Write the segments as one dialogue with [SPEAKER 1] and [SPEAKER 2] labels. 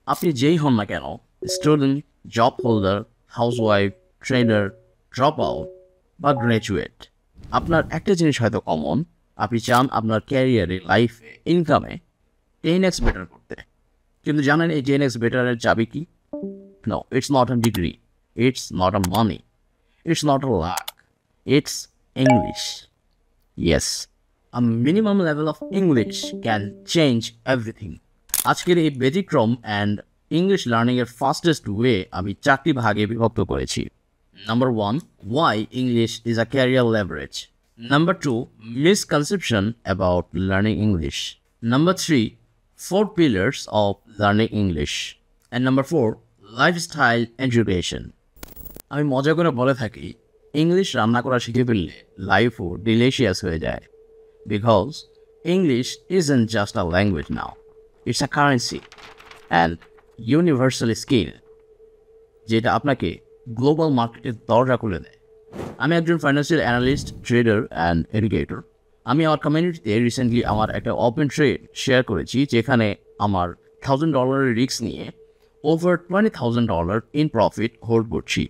[SPEAKER 1] আপনি যেই হন না কেন, student, job holder, housewife, trainer, drop out বা গ্র্যাজুয়েট, আপনার একটা জিনিস হয়তো কমন, আপনি চান আপনার ক্যারিয়ারে, লাইফে, ইনকামে 10x বেটার করতে। কিন্তু জানেন এই 10x বেটারের চাবি কি? No, it's not a degree. It's not a money. It's not a luck. It's English. Yes, a minimum level of English can change everything. আজকের এই ব্যতিক্রম অ্যান্ড ইংলিশ লার্নিংয়ের ফাস্টেস্ট ওয়ে আমি 4টি ভাগে বিভক্ত করেছি। Number 1, why English is a career leverage. Number 2, misconception about learning English. Number 3, 4 pillars of learning English. And number 4, lifestyle education. আমি মজা করে বলে থাকি, ইংলিশ রান্না করা শিখে ফেললে লাইফও ডিলিশিয়াস হয়ে যায়। Because English isn't just a language now. It's a currency and universal skill যেটা আপনাকে গ্লোবাল মার্কেটের দরজা খুলে দেয়। আমি একজন financial analyst, trader and educator. আমি আমার কমিউনিটিতে রিসেন্টলি আমার একটা ওপেন ট্রেড শেয়ার করেছি, যেখানে আমার $1,000 রিস্ক নিয়ে ওভার $20,000 ইন প্রফিট হোল্ড করছি।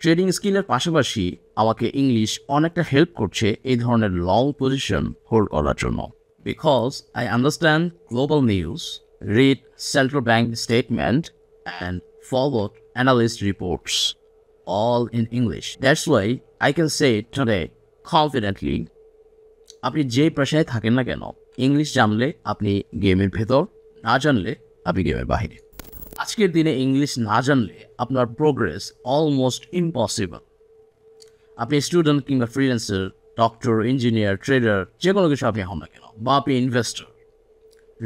[SPEAKER 1] ট্রেডিং স্কিলের পাশাপাশি আমাকে ইংলিশ অনেকটা হেল্প করছে এই ধরনের লং পজিশন হোল্ড করার জন্য। Because I understand global news, read central bank statement and forward analyst reports all in English. That's why I can say today confidently, আপনি যে পেশায় থাকেন না কেন, ইংলিশ জানলে আপনি গেমের ভেতর, না জানলে আপনি গেমের বাইরে। আজকের দিনে ইংলিশ না জানলে আপনার প্রোগ্রেস অলমোস্ট ইম্পসিবল। আপনি স্টুডেন্ট কিংবা ফ্রিল্যান্সার, ডক্টর, ইঞ্জিনিয়ার, ট্রেডার, যে কোনো কিছু আপনি হন না কেন, বা আপনি ইনভেস্টর,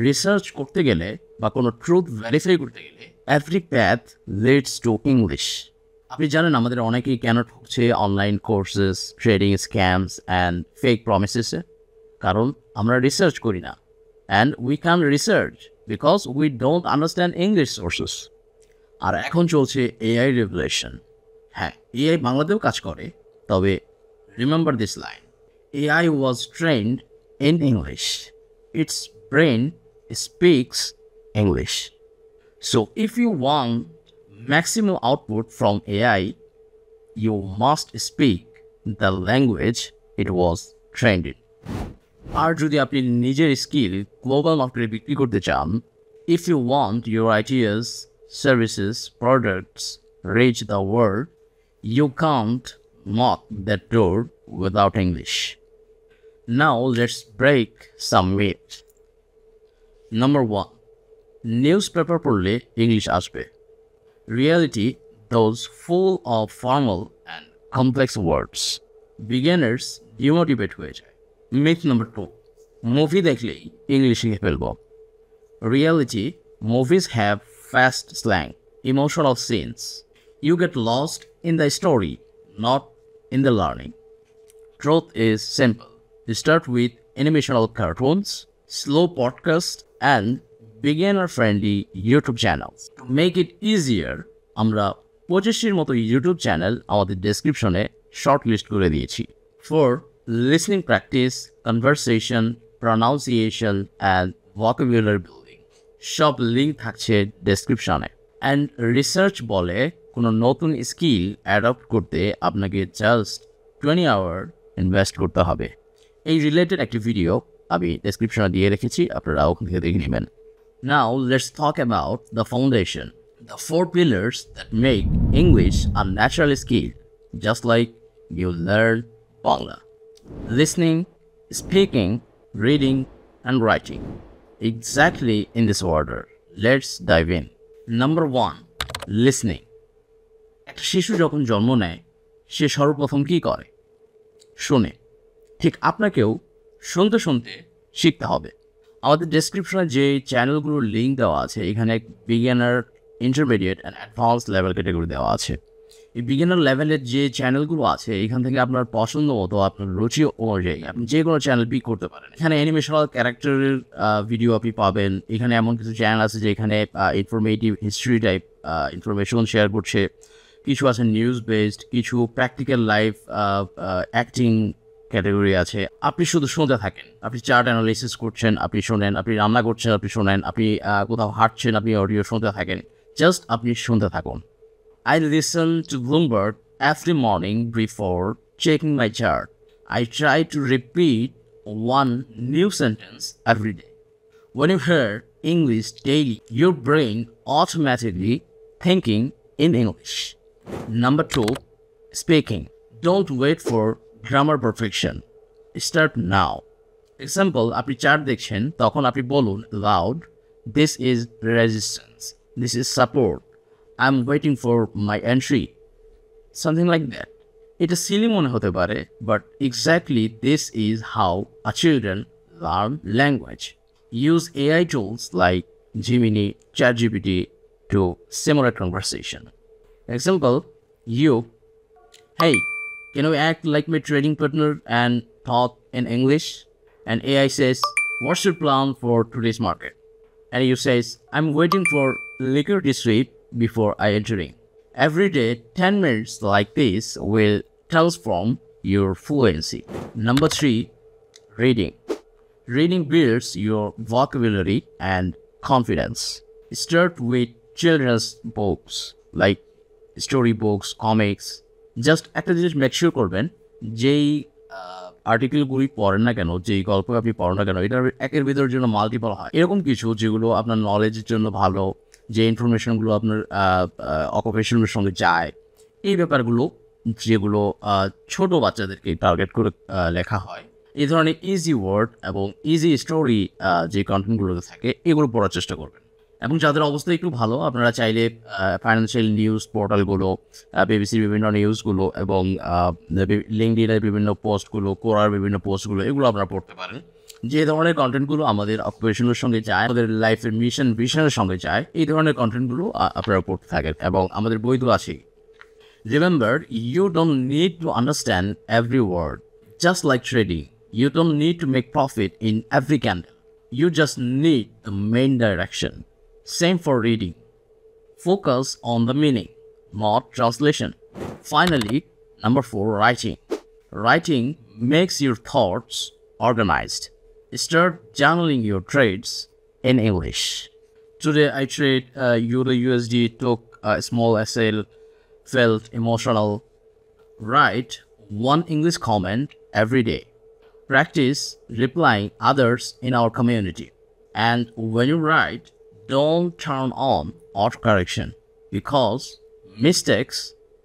[SPEAKER 1] রিসার্চ করতে গেলে বা কোনো ট্রুথ ভেরিফাই করতে গেলে every path leads to English. আপনি জানেন আমাদের অনেকেই কেন ঠকছে online courses, trading scams and fake প্রমিসেসে? কারণ আমরা রিসার্চ করি না। And we can research because we don't understand English sources. আর এখন চলছে এআই রেভুলেশন। হ্যাঁ, এআই বাংলাতেও কাজ করে, তবে remember this line, AI was trained in English, its brain speaks English. So if you want maximum output from AI, you must speak the language it was trained in. আর যদি আপনি নিজের skill global মার্কেটে বিক্রি করতে চান, if you want your ideas, services, products reach the world, you can't knock that door without English. Now let's break some myths. Number 1, newspaper পড়লে English আসবে। Reality, those full of formal and complex words. Beginners demotivate হয়ে যায়। Myth number 2, movie দেখলেই English শিখে ফেলব। Reality, movies have fast slang, emotional scenes. You get lost in the story, not in the learning. Truth is simple. Start with animational cartoons, slow podcasts, and beginner-friendly YouTube channels. To make it easier, আমরা 25টির মতো YouTube channel আমাদের ডেসক্রিপশনে short list করে দিয়েছি। For listening practice, conversation, pronunciation and vocabulary building, সব link থাকছে ডেসক্রিপশনে। And research বলে কোনো নতুন স্কিল অ্যাডপ্ট করতে আপনাকে জাস্ট 20 আওয়ার ইনভেস্ট করতে হবে। এই রিলেটেড একটি ভিডিও আমি ডেসক্রিপশনে দিয়ে রেখেছি, আপনারা ওখান থেকে দেখে নেবেন। Now let's talk about the foundation, the 4 pillars that make English a natural skill, just like you learn Bangla. Listening, speaking, reading, and writing. Exactly in this order. Let's dive in. Number 1, listening. একটা শিশু যখন জন্ম নেয়, সে সর্বপ্রথম কী করে? শোনে। ঠিক আপনাকেও শুনতে শুনতে শিখতে হবে। আমাদের ডেসক্রিপশনে যে চ্যানেলগুলোর লিঙ্ক দেওয়া আছে, এখানে beginner, intermediate and advance level category দেওয়া আছে। এই বিগিনার লেভেলের যে চ্যানেলগুলো আছে, এখান থেকে আপনার পছন্দ মতো, আপনার রুচি অনুযায়ী আপনি যে কোনো চ্যানেল পিক করতে পারেন। এখানে অ্যানিমেশনাল ক্যারেক্টারের ভিডিও আপনি পাবেন। এখানে এমন কিছু চ্যানেল আছে যে এখানে informative history type information share করছে, কিছু আছে নিউজ বেসড, কিছু প্র্যাকটিক্যাল লাইফ অ্যাক্টিং ক্যাটাগরি আছে। আপনি শুধু শুনতে থাকেন, আপনি চার্ট অ্যানালাইসিস করছেন, আপনি শোনেন, আপনি রান্না করছেন, আপনি শোনেন, আপনি কোথাও হাঁটছেন, আপনি অডিও শুনতে থাকেন, জাস্ট আপনি শুনতে থাকুন। I listen to Bloomberg every morning before checking my chart. I try to repeat one new sentence every day. When you hear English daily, your brain automatically thinking in English. Number 2, speaking. Don't wait for grammar perfection. Start now. Example, আপনি chart দেখছেন, তখন আপনি বলুন loud, this is resistance, this is support, I'm waiting for my entry. Something like that. এটা silly মনে হতে পারে, but exactly this is how a children learn language. Use AI tools like Gemini, ChatGPT to simulate conversation. Example, hey, can you act like my trading partner and talk in English? And AI says, what's your plan for today's market? And you says, I'm waiting for liquor to sweep before I entering. Every day, 10 minutes like this will transform your fluency. Number 3, reading. Reading builds your vocabulary and confidence. Start with children's books like story books, comics. Just একটা জিনিস make sure করবেন, যেই আর্টিকেলগুলি পড়েন না কেন, যেই গল্প আপনি পড়েন না কেন, এটার একের ভিতরের জন্য মাল্টিপল হয়। এরকম কিছু যেগুলো আপনার নলেজের জন্য ভালো, যে ইনফরমেশনগুলো আপনার অকুপেশনের সঙ্গে যায়, এই ব্যাপারগুলো যেগুলো ছোট বাচ্চাদেরকে টার্গেট করে লেখা হয়, এই ধরনের ইজি ওয়ার্ড এবং ইজি স্টোরি যে কন্টেন্টগুলোতে থাকে, এগুলো পড়ার চেষ্টা করবেন। এবং যাদের অবস্থা একটু ভালো, আপনারা চাইলে ফাইন্যান্সিয়াল নিউজ পোর্টালগুলো, বিবিসির বিভিন্ন নিউজগুলো এবং লিঙ্কডইনের বিভিন্ন পোস্টগুলো, কোরার বিভিন্ন পোস্টগুলো, এগুলো আপনারা পড়তে পারেন। যে ধরনের কন্টেন্টগুলো আমাদের অকুপেশনের সঙ্গে যায়, আমাদের লাইফের ভিশনের সঙ্গে যায়, এই ধরনের কন্টেন্টগুলো আপনারা পড়তে থাকেন এবং আমাদের বই তো আছেই। Remember, you don't need to understand every word. Just like trading, you don't need to make profit in every candle. You just need the main direction. Same for reading. Focus on the meaning, not translation. Finally, number 4, writing. Writing makes your thoughts organized. Start journaling your trades in English. Today I trade Euro USD, took a small sale, felt emotional. Write one English comment every day. Practice replying others in our community. And when you write, don't turn on autocorrection, because mistakes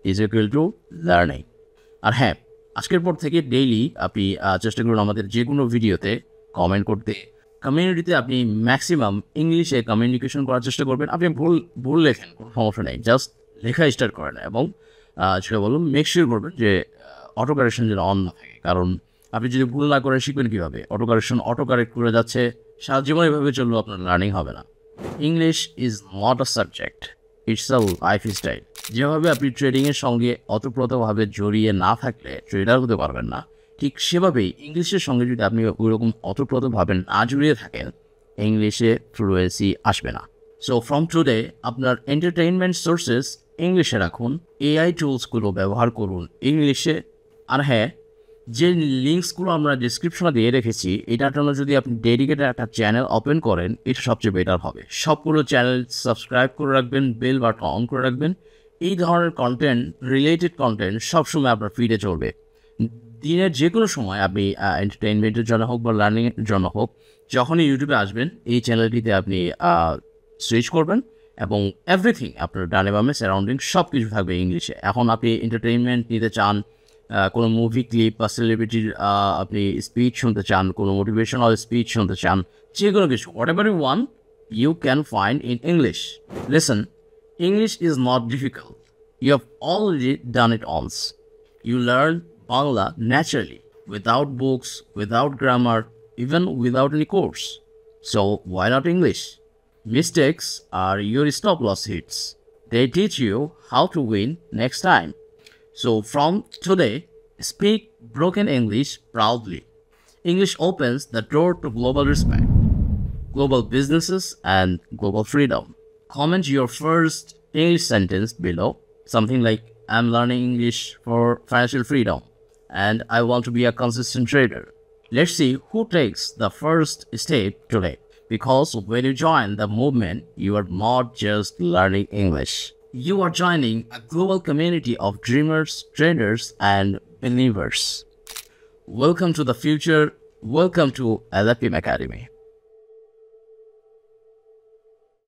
[SPEAKER 1] is equal to learning. আর হ্যাঁ, আজকের পর থেকে daily আপনি চেষ্টা করুন আমাদের যে কোনো ভিডিওতে কমেন্ট করতে। কমিউনিটিতে আপনি ম্যাক্সিমাম ইংলিশে কমিউনিকেশন করার চেষ্টা করবেন। আপনি ভুল লেখেন, কোনো সমস্যা নেই, জাস্ট লেখা স্টার্ট করেন এবং সেটা বলুন মেক শিওর করবেন যে অটো কারেকশন যেন অন না থাকে। কারণ আপনি যদি ভুল না করে শিখবেন কীভাবে? অটো কারেক্ট করে যাচ্ছে, সারা জীবন এভাবে চললেও আপনার লার্নিং হবে না। English is not a subject, it's a life style. যেভাবে আপনি ট্রেডিংয়ের সঙ্গে অতপ্রতভাবে জড়িয়ে না থাকলে ট্রেডার হতে পারবেন না, ঠিক সেভাবেই ইংলিশের সঙ্গে যদি আপনি ওইরকম অতপ্রতভাবে না জড়িয়ে থাকেন, ইংলিশে ফ্লুয়েন্সি আসবে না। সো ফ্রম টুডে আপনার এন্টারটেইনমেন্ট সোর্সেস ইংলিশে রাখুন, এআই টুলসগুলো ব্যবহার করুন ইংলিশে। আর হ্যাঁ, যে লিঙ্কসগুলো আমরা ডিসক্রিপশনে দিয়ে রেখেছি, এটার জন্য যদি আপনি ডেডিকেটেড একটা চ্যানেল ওপেন করেন, এটা সবচেয়ে বেটার হবে। সবগুলো চ্যানেল সাবস্ক্রাইব করে রাখবেন, বেল বাটন অন করে রাখবেন। এই ধরনের কন্টেন্ট, রিলেটেড কন্টেন্ট সবসময় আপনার ফিডে চলবে। দিনের যে কোনো সময় আপনি এন্টারটেইনমেন্টের জন্য হোক বা লার্নিংয়ের জন্য হোক, যখনই ইউটিউবে আসবেন, এই চ্যানেলটিতে আপনি সুইচ করবেন এবং এভরিথিং আপনার ডানে বামে সারাউন্ডিং সব কিছু থাকবে ইংলিশে। এখন আপনি এন্টারটেইনমেন্ট নিতে চান, কোনো মুভি ক্লিপ বা সেলিব্রিটির আপনি স্পিচ শুনতে চান, কোনো মোটিভেশনাল স্পিচ শুনতে চান, যে কোনো কিছু, whatever you want, you can find in English. Listen, English is not difficult. You have already done it once. You learn Bangla naturally, without books, without grammar, even without any course. So why not English? Mistakes are your stop loss hits. They teach you how to win next time. So from today, speak broken English proudly. English opens the door to global respect, global businesses, and global freedom. Comment your first English sentence below, something like, I'm learning English for financial freedom. and I want to be a consistent trader. Let's see who takes the first step today. Because when you join the movement, you are not just learning English. You are joining a global community of dreamers, traders, and believers. Welcome to the future. Welcome to LFM Academy.